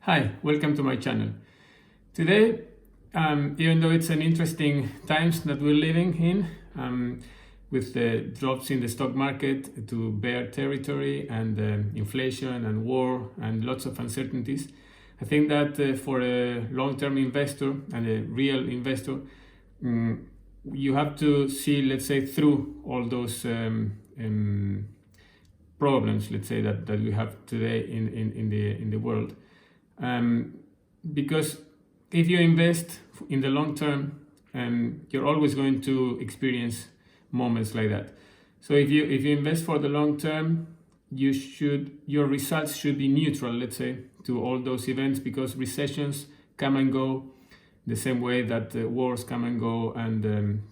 Hi, welcome to my channel. Today, even though it's an interesting times that we're living in, with the drops in the stock market to bear territory and inflation and war and lots of uncertainties, I think that for a long-term investor and a real investor, you have to see, let's say, through all those problems, let's say, that we have today in the world. Because if you invest in the long term, you're always going to experience moments like that. So if you invest for the long term, your results should be neutral, let's say, to all those events, because recessions come and go the same way that wars come and go, and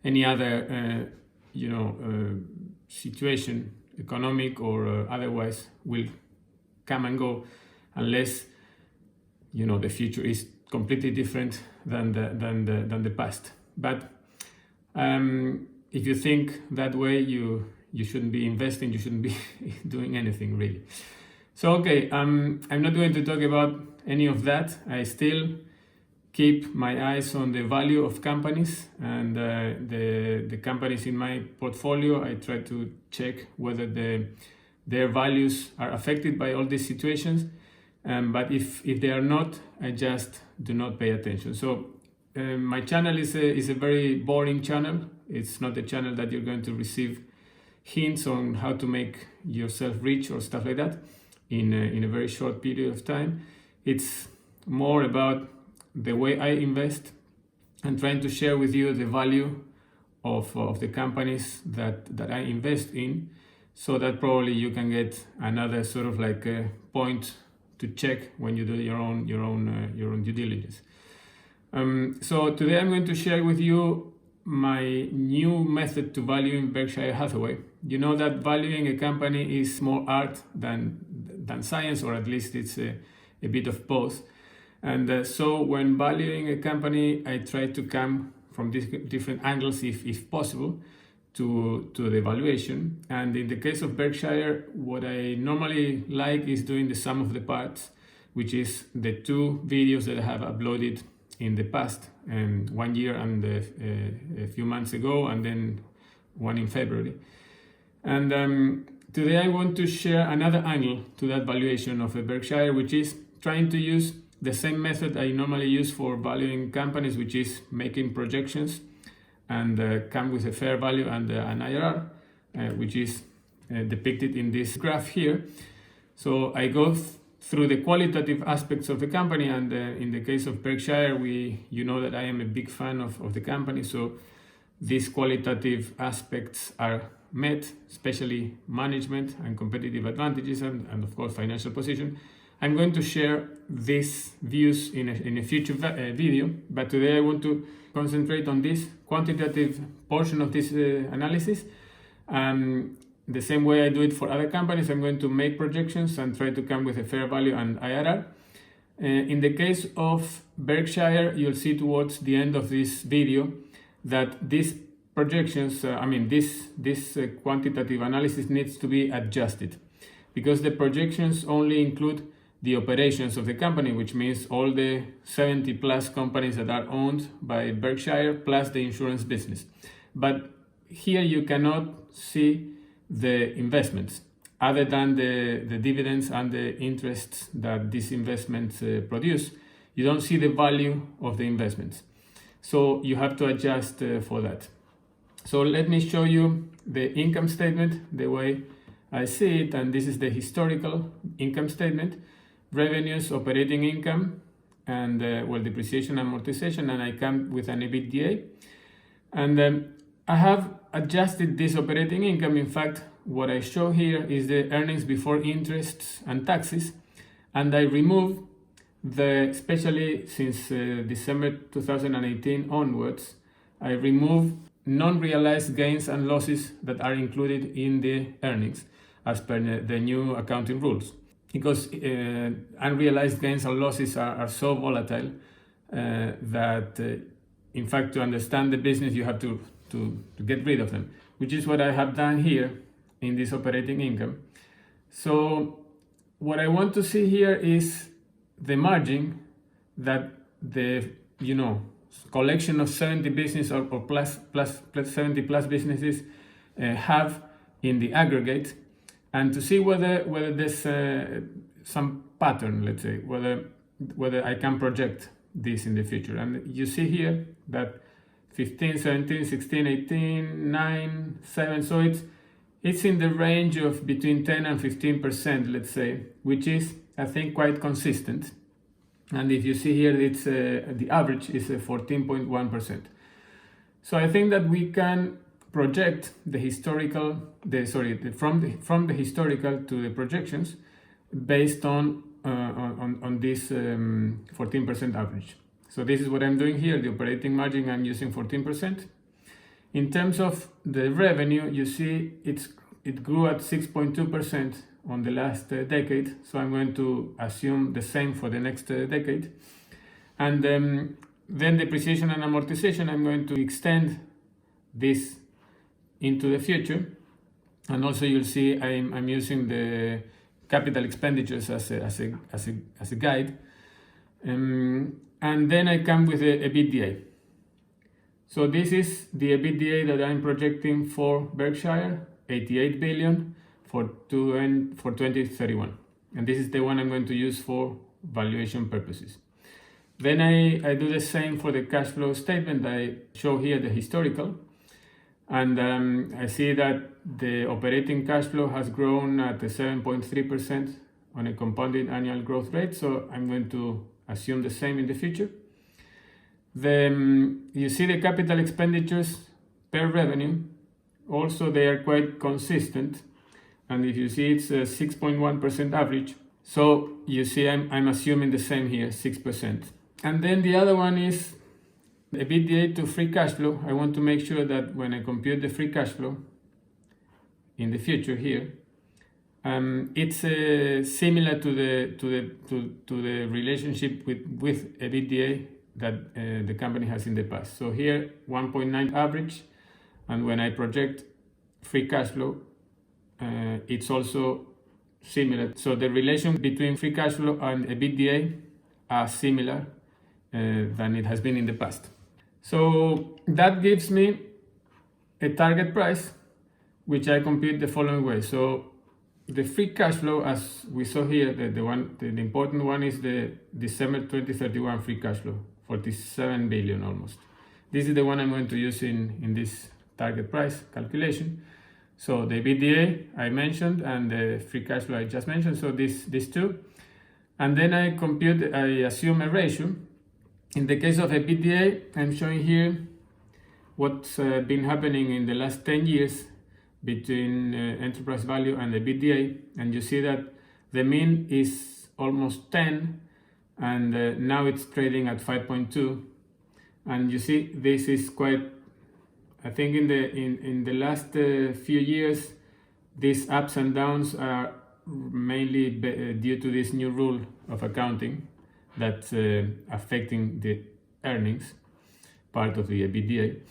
any other situation, economic or otherwise, will come and go, unless the future is completely different than the past. But if you think that way, you shouldn't be investing, you shouldn't be doing anything really. So okay, I'm not going to talk about any of that. I still keep my eyes on the value of companies, and the companies in my portfolio, I try to check whether their values are affected by all these situations. But if they are not, I just do not pay attention. So my channel is a very boring channel. It's not a channel that you're going to receive hints on how to make yourself rich or stuff like that in a very short period of time. It's more about the way I invest and trying to share with you the value of the companies that I invest in, so that probably you can get another sort of like a point to check when you do your own due diligence. So today I'm going to share with you my new method to valuing Berkshire Hathaway. You know that valuing a company is more art than science, or at least it's a bit of both. And so when valuing a company, I try to come from different angles, if possible, to the valuation. And in the case of Berkshire, what I normally like is doing the sum of the parts, which is the two videos that I have uploaded in the past, 1 year and a few months ago, and then one in February. And today I want to share another angle to that valuation of a Berkshire, which is trying to use the same method I normally use for valuing companies, which is making projections and come with a fair value and an IRR, which is depicted in this graph here. So I go through the qualitative aspects of the company, and in the case of Berkshire, you know that I am a big fan of the company, so these qualitative aspects are met, especially management and competitive advantages, and of course financial position. I'm going to share these views in a future video, but today I want to concentrate on this quantitative portion of this analysis. The same way I do it for other companies, I'm going to make projections and try to come with a fair value and IRR. In the case of Berkshire, you'll see towards the end of this video that these projections, this quantitative analysis needs to be adjusted, because the projections only include the operations of the company, which means all the 70 plus companies that are owned by Berkshire plus the insurance business. But here you cannot see the investments, other than the dividends and the interests that these investments produce. You don't see the value of the investments. So you have to adjust for that. So let me show you the income statement the way I see it, and this is the historical income statement. Revenues, operating income, and depreciation and amortization, and I come with an EBITDA. And I have adjusted this operating income. In fact, what I show here is the earnings before interests and taxes, and I remove especially since December 2018 onwards, I remove non-realized gains and losses that are included in the earnings as per the new accounting rules. Because unrealized gains or losses are so volatile that, in fact, to understand the business, you have to get rid of them, which is what I have done here in this operating income. So what I want to see here is the margin that the collection of 70 business or plus 70 plus businesses have in the aggregate, and to see whether there's some pattern, let's say, whether I can project this in the future. And you see here that 15, 17, 16, 18, 9, 7, so it's in the range of between 10 and 15%, let's say, which is, I think, quite consistent. And if you see here, it's the average is 14.1%. So I think that we can project the historical, from the historical to the projections based on this 14% average. So this is what I'm doing here. The operating margin, I'm using 14%. In terms of the revenue, you see it grew at 6.2% on the last decade. So I'm going to assume the same for the next decade. And then depreciation and amortization, I'm going to extend this into the future. And also you'll see I'm using the capital expenditures as a guide. And then I come with the EBITDA. So this is the EBITDA that I'm projecting for Berkshire, 88 billion for 2031. And this is the one I'm going to use for valuation purposes. Then I do the same for the cash flow statement. I show here the historical. And I see that the operating cash flow has grown at 7.3% on a compounded annual growth rate. So I'm going to assume the same in the future. Then you see the capital expenditures per revenue. Also, they are quite consistent. And if you see, it's a 6.1% average. So you see, I'm assuming the same here, 6%. And then the other one is EBITDA to free cash flow. I want to make sure that when I compute the free cash flow in the future here, it's similar to the relationship with EBITDA that the company has in the past. So here 1.9 average, and when I project free cash flow, it's also similar. So the relation between free cash flow and EBITDA are similar than it has been in the past. So that gives me a target price, which I compute the following way. So the free cash flow, as we saw here, the important one is the December 2031 free cash flow, 47 billion almost. This is the one I'm going to use in this target price calculation. So the EBITDA I mentioned and the free cash flow I just mentioned, so these two. And then I assume a ratio. In the case of EBITDA, I'm showing here what's been happening in the last 10 years between enterprise value and EBITDA, and you see that the mean is almost 10, and now it's trading at 5.2. And you see this is quite, I think in the last few years, these ups and downs are mainly due to this new rule of accounting that's affecting the earnings part of the EBITDA.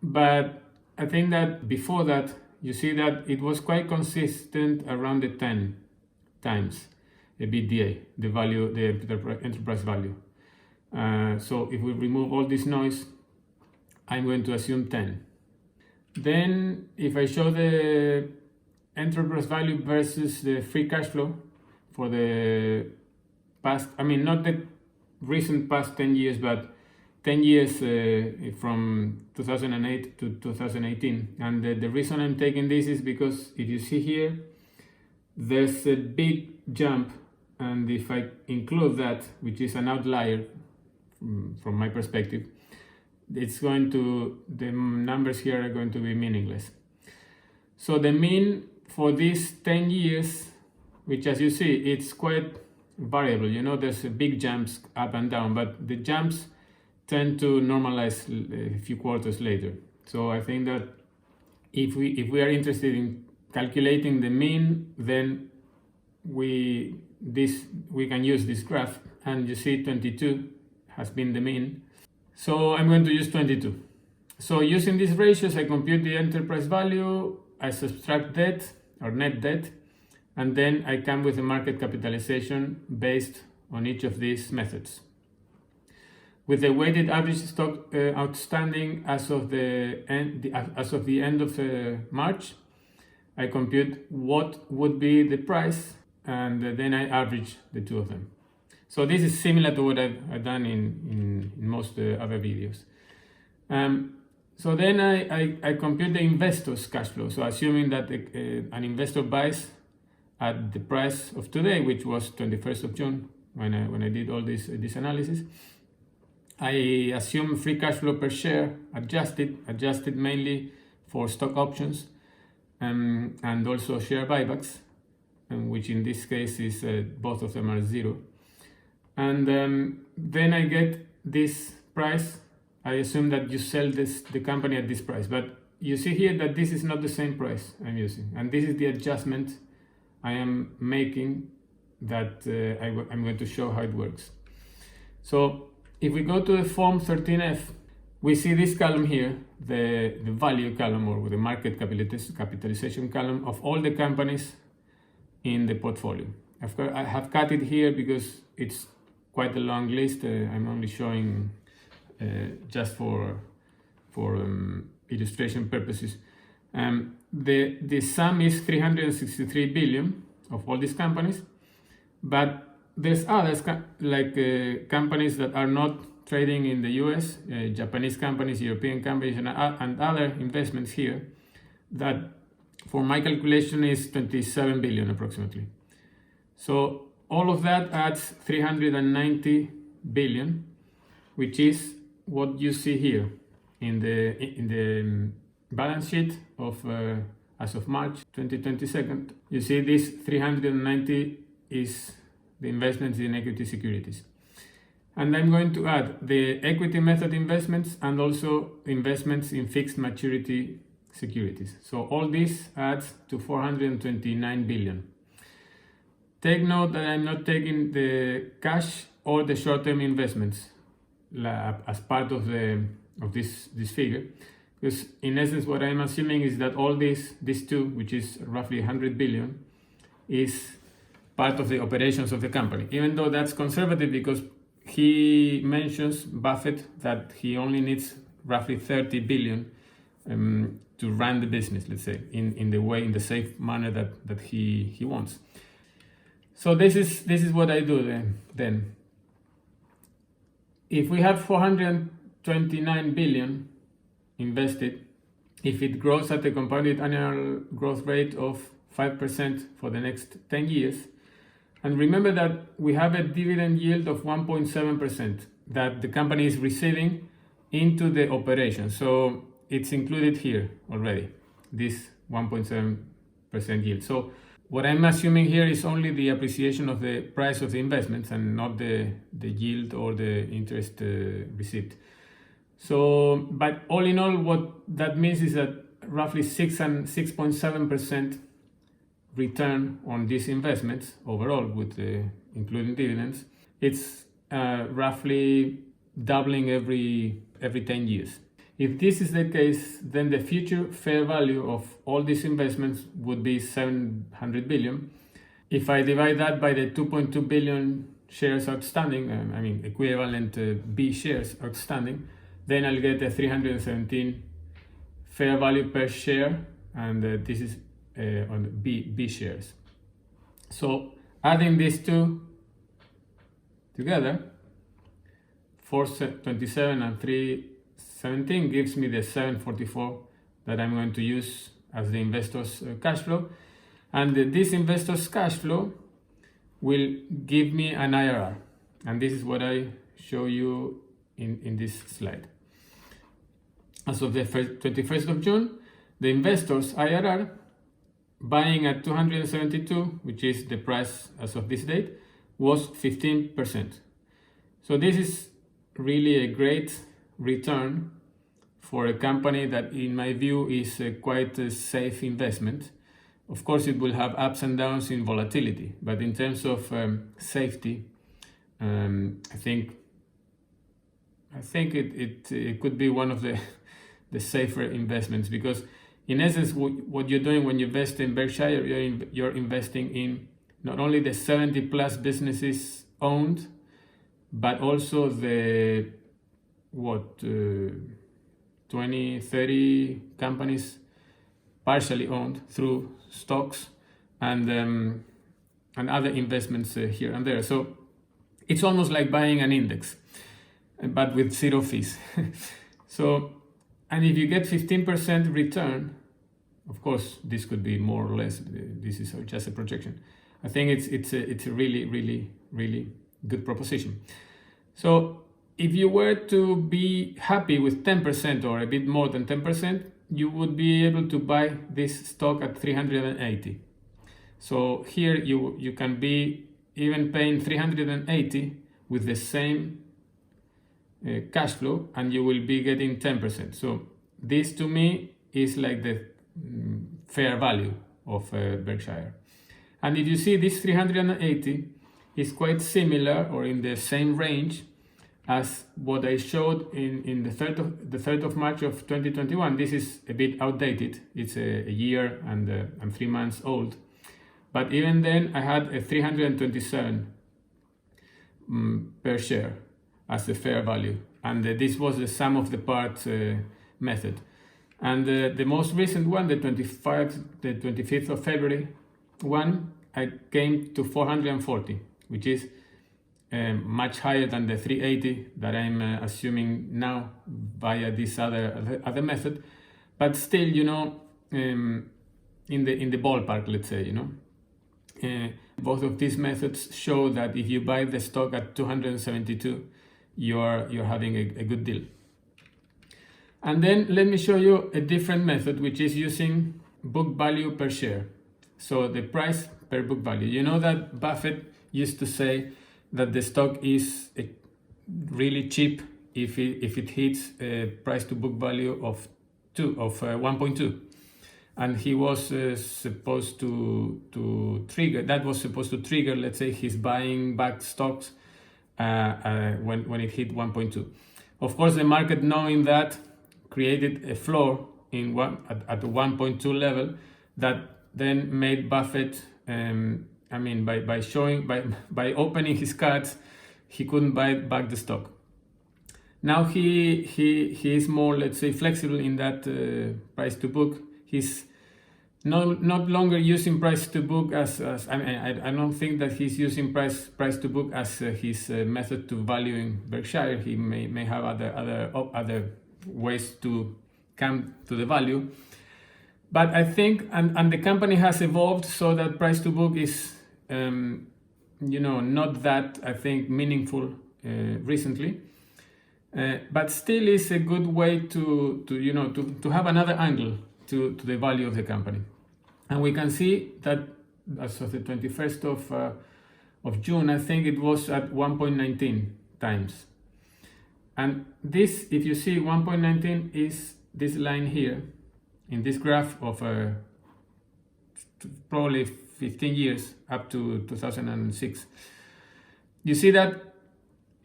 But I think that before that, you see that it was quite consistent around the 10 times EBITDA, the value, the enterprise value. So if we remove all this noise, I'm going to assume 10. Then if I show the enterprise value versus the free cash flow for the past, I mean, not the recent past 10 years, but 10 years from 2008 to 2018. And the reason I'm taking this is because if you see here, there's a big jump. And if I include that, which is an outlier from my perspective, the numbers here are going to be meaningless. So the mean for these 10 years, which as you see, it's quite variable. You know, there's big jumps up and down, but the jumps tend to normalize a few quarters later. So I think that if we are interested in calculating the mean, then we can use this graph, and you see 22 has been the mean. So I'm going to use 22. So using these ratios, I compute the enterprise value, I subtract debt or net debt, and then I come with a market capitalization based on each of these methods. With the weighted average stock outstanding as of the end of March, I compute what would be the price, and then I average the two of them. So this is similar to what I've done in most other videos. So then I compute the investor's cash flow. So assuming that an investor buys at the price of today, which was 21st of June, when I did all this analysis, I assume free cash flow per share adjusted mainly for stock options and also share buybacks, which in this case is both of them are 0. And then I get this price. I assume that you sell the company at this price, but you see here that this is not the same price I'm using, and this is the adjustment I am making that I'm going to show how it works. So if we go to the form 13F, we see this column here, the value column, or the market capitalization column of all the companies in the portfolio. I have cut it here because it's quite a long list. I'm only showing just for illustration purposes. The sum is 363 billion of all these companies, but there's others like companies that are not trading in the US, Japanese companies, European companies, and other investments here that for my calculation is 27 billion approximately. So all of that adds 390 billion, which is what you see here in the balance sheet of as of March 2022. You see this 390 is the investments in equity securities. And I'm going to add the equity method investments and also investments in fixed maturity securities. So all this adds to 429 billion. Take note that I'm not taking the cash or the short-term investments as part of this figure, because in essence what I'm assuming is that all these two, which is roughly 100 billion, is part of the operations of the company, even though that's conservative because he mentions, Buffett, that he only needs roughly 30 billion to run the business, let's say, in the safe manner that he wants. So this is what I do then. If we have 429 billion invested, if it grows at a compounded annual growth rate of 5% for the next 10 years, and remember that we have a dividend yield of 1.7% that the company is receiving into the operation. So it's included here already, this 1.7% yield. So what I'm assuming here is only the appreciation of the price of the investments and not the yield or the interest received. So, but all in all, what that means is that roughly 6.7% return on these investments overall, with including dividends. It's roughly doubling every 10 years. If this is the case, then the future fair value of all these investments would be 700 billion. If I divide that by the 2.2 billion shares outstanding, equivalent B shares outstanding, then I'll get a 317 fair value per share, and this is on B shares. So adding these two together, 427 and 317 gives me the 744 that I'm going to use as the investor's cash flow, and this investor's cash flow will give me an IRR, and this is what I show you in this slide. As of the 21st of June, the investor's IRR, buying at 272, which is the price as of this date, was 15%. So this is really a great return for a company that, in my view, is quite a safe investment. Of course, it will have ups and downs in volatility, but in terms of safety, I think it could be one of the safer investments, because in essence, what you're doing when you invest in Berkshire, you're investing in not only the 70 plus businesses owned, but also the 20, 30 companies partially owned through stocks and other investments here and there. So it's almost like buying an index, but with zero fees. So, and if you get 15% return, of course, this could be more or less. This is just a projection. I think it's a really, really, really good proposition. So if you were to be happy with 10% or a bit more than 10%, you would be able to buy this stock at 380. So here you can be even paying 380 with the same cash flow, and you will be getting 10%. So this to me is like the fair value of Berkshire. And if you see, this 380 is quite similar or in the same range as what I showed in the 3rd of March of 2021. This is a bit outdated. It's a year and 3 months old. But even then, I had a 327 per share as the fair value. And this was the sum of the parts method. And the most recent one, the 25th of February one, I came to 440, which is much higher than the 380 that I'm assuming now via this other method, but still, in the ballpark, let's say, both of these methods show that if you buy the stock at 272, you're having a good deal. And then let me show you a different method, which is using book value per share. So the price per book value. You know that Buffett used to say that the stock is really cheap if it hits a price to book value of 1.2, and he was supposed to trigger. That was supposed to trigger, let's say, his buying back stocks when it hit 1.2. Of course, the market, knowing that, created a floor at the 1.2 level that then made Buffett. By opening his cards, he couldn't buy back the stock. Now he is more, let's say, flexible in that price to book. He's no longer using price to book I don't think that he's using price to book as his method to valuing Berkshire. He may have other ways to come to the value. But I think, and the company has evolved so that price to book is, not that, I think, meaningful recently. But still is a good way to have another angle to the value of the company. And we can see that as of the 21st of June, I think it was at 1.19 times. And this, if you see, 1.19 is this line here in this graph of probably 15 years up to 2006. You see that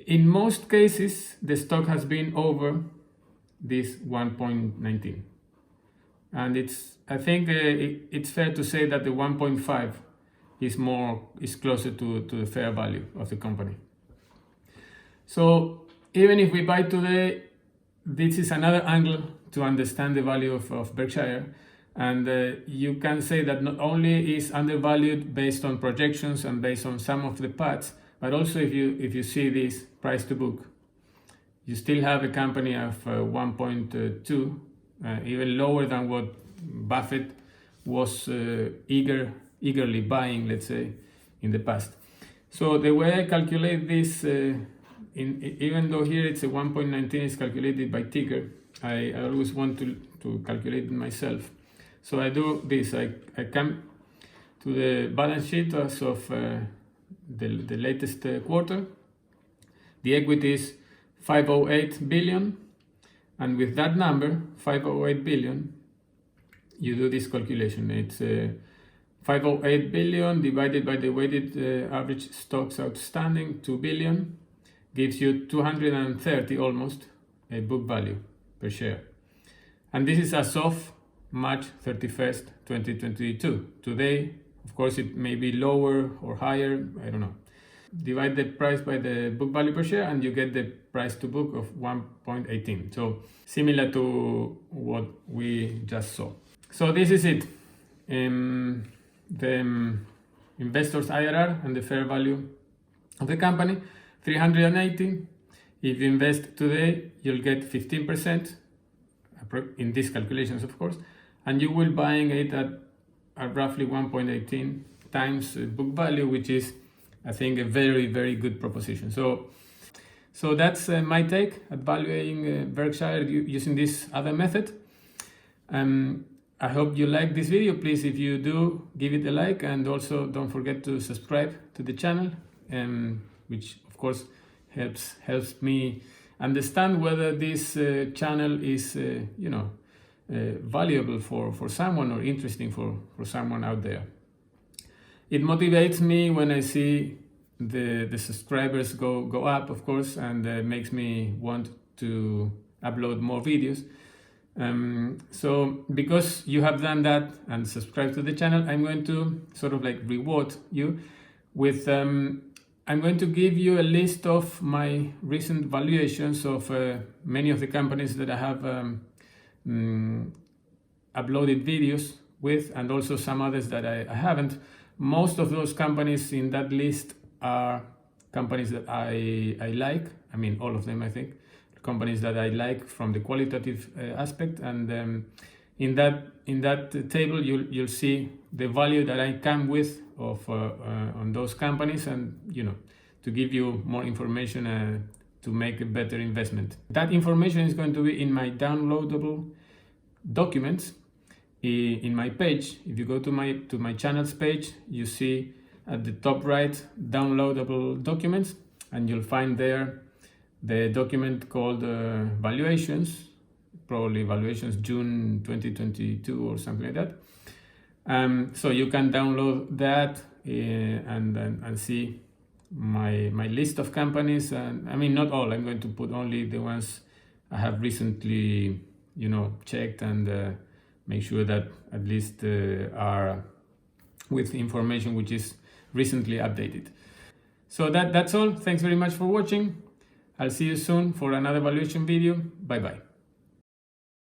in most cases the stock has been over this 1.19, and I think it's fair to say that the 1.5 is closer to the fair value of the company. So even if we buy today, this is another angle to understand the value of Berkshire. And you can say that not only is undervalued based on projections and based on some of the parts, but also if you see this price to book, you still have a company of 1.2, even lower than what Buffett was eagerly buying, let's say, in the past. So the way I calculate this, even though here it's a 1.19 is calculated by ticker, I always want to calculate it myself. So I do this. I come to the balance sheet as of the latest quarter. The equity is 508 billion, and with that number, 508 billion, you do this calculation. It's 508 billion divided by the weighted average stocks outstanding, 2 billion, gives you 230 almost a book value per share. And this is as of March 31st, 2022. Today, of course, it may be lower or higher, I don't know. Divide the price by the book value per share and you get the price to book of 1.18. So similar to what we just saw. So this is it. The investors IRR and the fair value of the company, 380. If you invest today, you'll get 15% in these calculations, of course, and you will buying it at roughly 1.18 times book value, which is, I think, a very, very good proposition. So that's my take at valuing Berkshire using this other method. I hope you like this video. Please, if you do, give it a like, and also don't forget to subscribe to the channel, which of course helps me understand whether this channel is valuable for someone or interesting for someone out there. It motivates me when I see the subscribers go up, of course, and makes me want to upload more videos. So because you have done that and subscribed to the channel, I'm going to sort of like reward you with I'm going to give you a list of my recent valuations of many of the companies that I have uploaded videos with, and also some others that I haven't. Most of those companies in that list are companies that I like. I mean, all of them, I think. Companies that I like from the qualitative aspect, and in that table you'll see the value that I come with of on those companies, and to give you more information to make a better investment. That information is going to be in my downloadable documents in my page. If you go to my channels page, you see at the top right downloadable documents, and you'll find there the document called valuations, probably valuations June 2022 or something like that. So you can download that and see my list of companies. And I mean, not all. I'm going to put only the ones I have recently checked, and make sure that at least are with information which is recently updated. So that's all. Thanks very much for watching. I'll see you soon for another valuation video. Bye bye.